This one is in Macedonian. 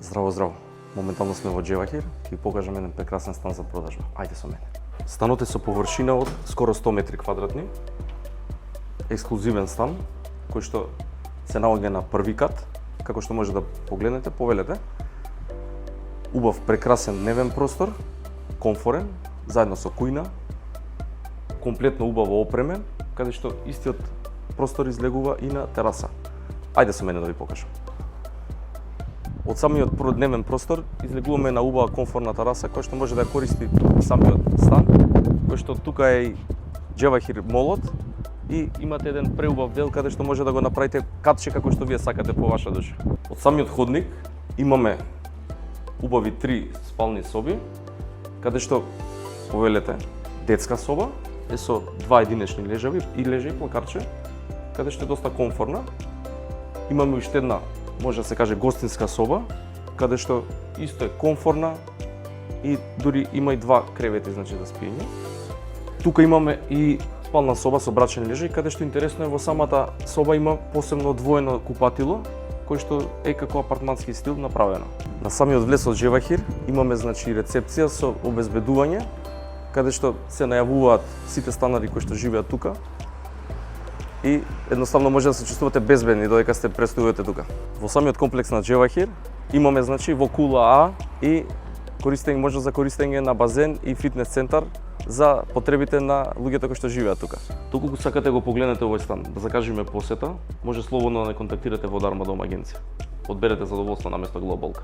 Здраво, здраво. Моментално сме во Джевахир и покажам еден прекрасен стан за продажба. Ајде со мене. Станот е со површина од скоро 100 метри квадратни. Ексклузивен стан кој што се наоѓа на први кат, како што може да погледнете, повелете. Убав прекрасен дневен простор, комфорен, заедно со кујна, комплетно убаво опремен, каде што истиот простор излегува и на тераса. Ајде со мене да ви покажам. Од самиот дневен простор излегуваме на убава комфорна тераса која што може да ја користи самиот стан, кој што тука е и Джевахир молот и имате еден преубав дел каде што може да го направите катче како што вие сакате по ваша душа. Од самиот ходник имаме убави 3 спални соби, каде што повелете детска соба е со 2 единечни лежави и лежа и плакарче, каде што е доста комфорна. Имаме уште една, може да се каже, гостинска соба, каде што исто е комфорна и дури има и 2 кревети, значи, за спиење. Тука имаме и спална соба со брачен лежај, каде што интересно е во самата соба има посебно одвоено купатило, кој што е како апартмански стил направено. На самиот влез од Джевахир имаме, значи, рецепција со обезбедување, каде што се најавуваат сите станари кои што живеат тука и едноставно може да се чувствувате безбедни додека сте престојувате тука. Во самиот комплекс на Джевахир имаме, значи, во кула А и можност за користење на базен и фитнес центар за потребите на луѓето кои што живеат тука. Доколку сакате го погледнете овој стан, да закажеме посета, може слободно да не контактирате во Дарма Дом агенција. Одберете задоволство наместо глобалка.